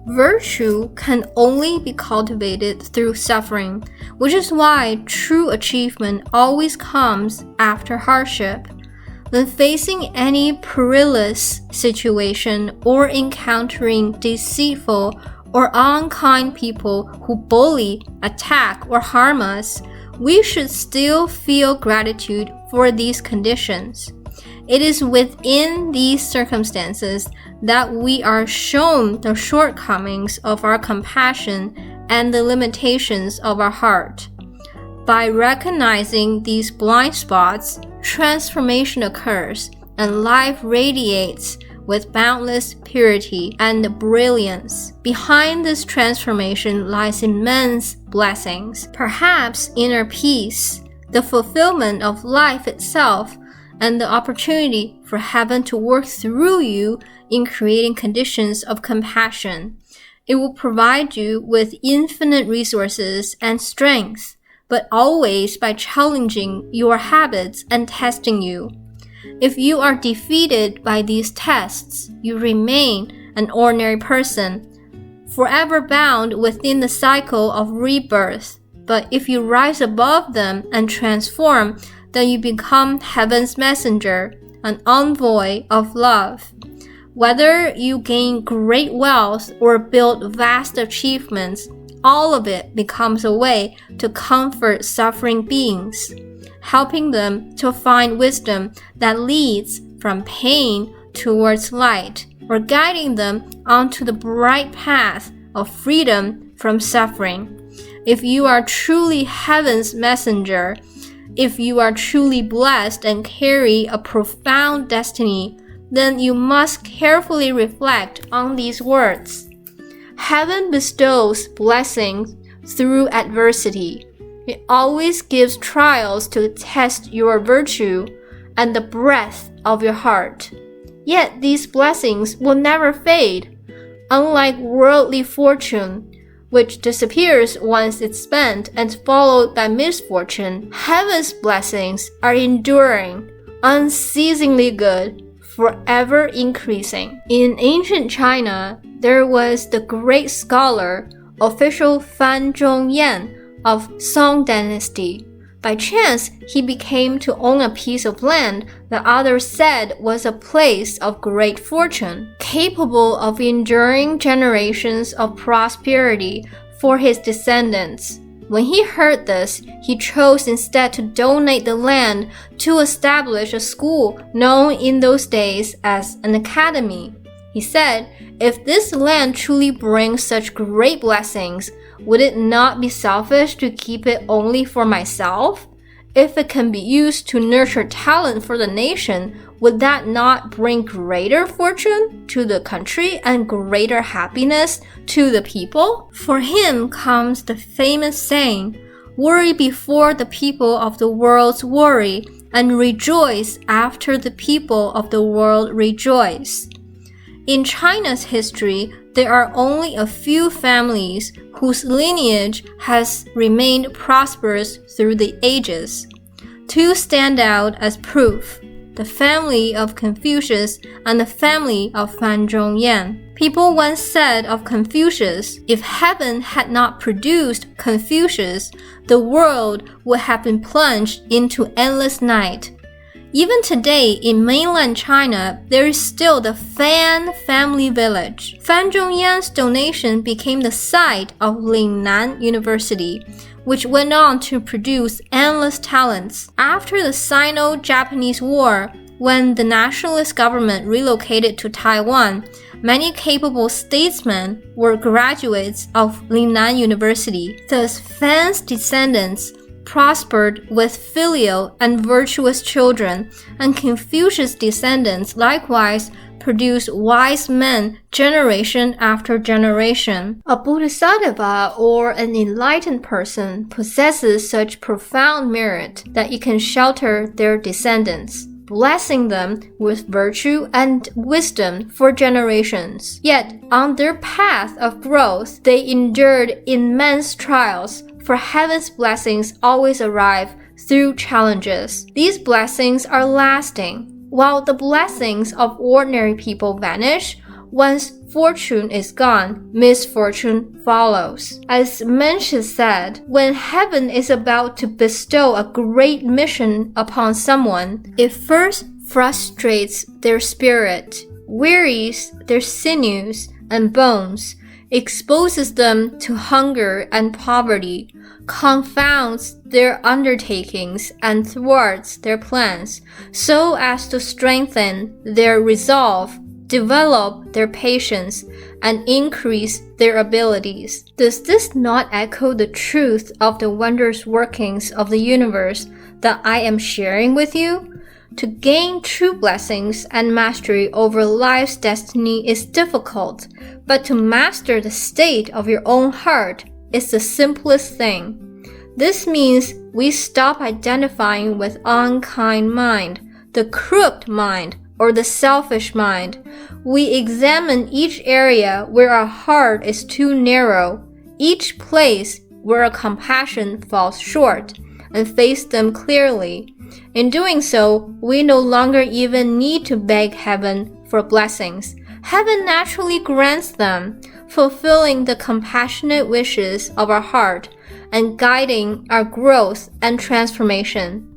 Virtue can only be cultivated through suffering, which is why true achievement always comes after hardship. When facing any perilous situation or encountering deceitful or unkind people who bully, attack, or harm us, we should still feel gratitude for these conditions. It is within these circumstances that we are shown the shortcomings of our compassion and the limitations of our heart. By recognizing these blind spots, transformation occurs and life radiates with boundless purity and brilliance. Behind this transformation lies immense blessings, perhaps inner peace, the fulfillment of life itself, and the opportunity for heaven to work through you in creating conditions of compassion. It will provide you with infinite resources and strength, but always by challenging your habits and testing you. If you are defeated by these tests, you remain an ordinary person, forever bound within the cycle of rebirth. But if you rise above them and transform, then you become heaven's messenger, an envoy of love. Whether you gain great wealth or build vast achievements, all of it becomes a way to comfort suffering beings, helping them to find wisdom that leads from pain towards light, or guiding them onto the bright path of freedom from suffering. If you are truly heaven's messenger, if you are truly blessed and carry a profound destiny, then you must carefully reflect on these words. Heaven bestows blessings through adversity. It always gives trials to test your virtue and the breadth of your heart. Yet these blessings will never fade. Unlike worldly fortune, which disappears once it's spent and followed by misfortune, heaven's blessings are enduring, unceasingly good, forever increasing. In ancient China, there was the great scholar, official Fan Zhongyan of Song Dynasty. By chance, he became to own a piece of land that others said was a place of great fortune, capable of enduring generations of prosperity for his descendants. When he heard this, he chose instead to donate the land to establish a school known in those days as an academy. He said, "If this land truly brings such great blessings, would it not be selfish to keep it only for myself? If it can be used to nurture talent for the nation, would that not bring greater fortune to the country and greater happiness to the people?" For him comes the famous saying, "Worry before the people of the world worry, and rejoice after the people of the world rejoice." In China's history, there are only a few families whose lineage has remained prosperous through the ages. Two stand out as proof: the family of Confucius and the family of Fan Zhongyan. People once said of Confucius, if heaven had not produced Confucius, the world would have been plunged into endless night. Even today, in mainland China, there is still the Fan family village. Fan Zhongyan's donation became the site of Lingnan University, which went on to produce endless talents. After the Sino-Japanese War, when the nationalist government relocated to Taiwan, many capable statesmen were graduates of Lingnan University. Thus, Fan's descendants prospered with filial and virtuous children, and Confucius' descendants likewise produced wise men generation after generation. A bodhisattva or an enlightened person possesses such profound merit that it can shelter their descendants, blessing them with virtue and wisdom for generations. Yet, on their path of growth, they endured immense trials, for heaven's blessings always arrive through challenges. These blessings are lasting. While the blessings of ordinary people vanish, Once fortune is gone, misfortune follows. As Mencius said, when heaven is about to bestow a great mission upon someone, it first frustrates their spirit, wearies their sinews and bones, exposes them to hunger and poverty, confounds their undertakings and thwarts their plans, so as to strengthen their resolve, develop their patience, and increase their abilities. Does this not echo the truth of the wondrous workings of the universe that I am sharing with you? To gain true blessings and mastery over life's destiny is difficult, but to master the state of your own heart is the simplest thing. This means we stop identifying with unkind mind, the crooked mind, or the selfish mind. We examine each area where our heart is too narrow, each place where our compassion falls short, and face them clearly. In doing so, we no longer even need to beg heaven for blessings. Heaven naturally grants them, fulfilling the compassionate wishes of our heart and guiding our growth and transformation.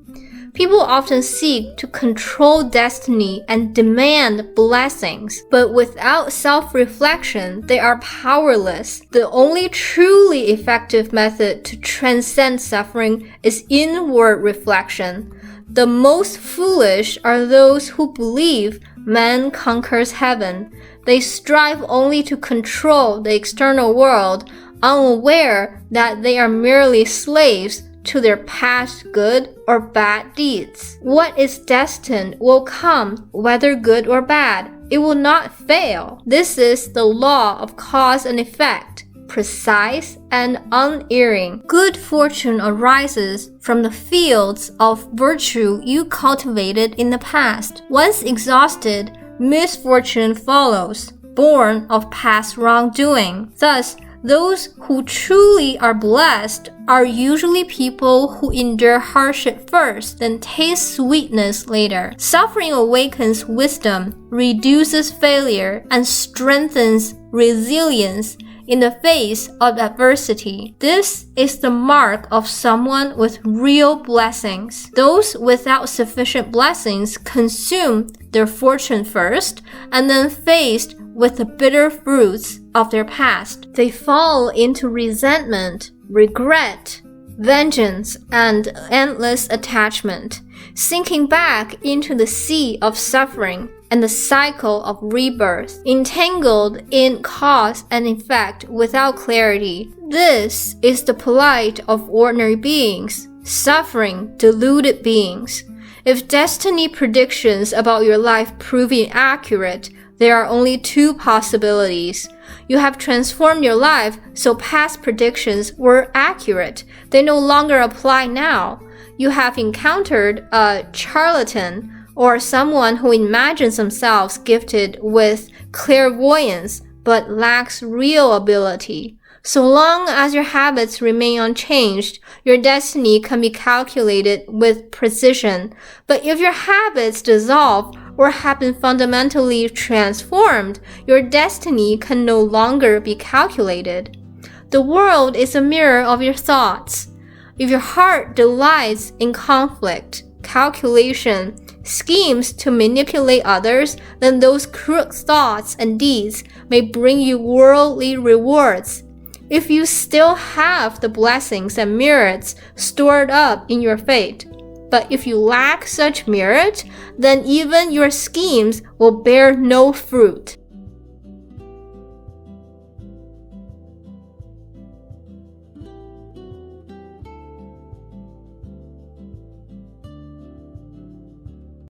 People often seek to control destiny and demand blessings, but without self-reflection, they are powerless. The only truly effective method to transcend suffering is inward reflection. The most foolish are those who believe man conquers heaven. They strive only to control the external world, unaware that they are merely slaves to their past good or bad deeds. What is destined will come, whether good or bad. It will not fail. This is the law of cause and effect, precise and unerring. Good fortune arises from the fields of virtue you cultivated in the past. Once exhausted, misfortune follows, born of past wrongdoing. Thus, those who truly are blessed are usually people who endure hardship first, then taste sweetness later. Suffering awakens wisdom, reduces failure, and strengthens resilience in the face of adversity. This is the mark of someone with real blessings. Those without sufficient blessings consume their fortune first and then faced with the bitter fruits of their past. They fall into resentment, regret, vengeance, and endless attachment, sinking back into the sea of suffering and the cycle of rebirth, entangled in cause and effect without clarity. This is the plight of ordinary beings, suffering, deluded beings. If destiny predictions about your life prove inaccurate, there are only two possibilities. You have transformed your life so past predictions were accurate. They no longer apply now. You have encountered a charlatan or someone who imagines themselves gifted with clairvoyance but lacks real ability. So long as your habits remain unchanged, your destiny can be calculated with precision. But if your habits dissolve or have been fundamentally transformed, your destiny can no longer be calculated. The world is a mirror of your thoughts. If your heart delights in conflict, calculation, schemes to manipulate others, then those crooked thoughts and deeds may bring you worldly rewards. If you still have the blessings and merits stored up in your fate, but if you lack such merit, then even your schemes will bear no fruit.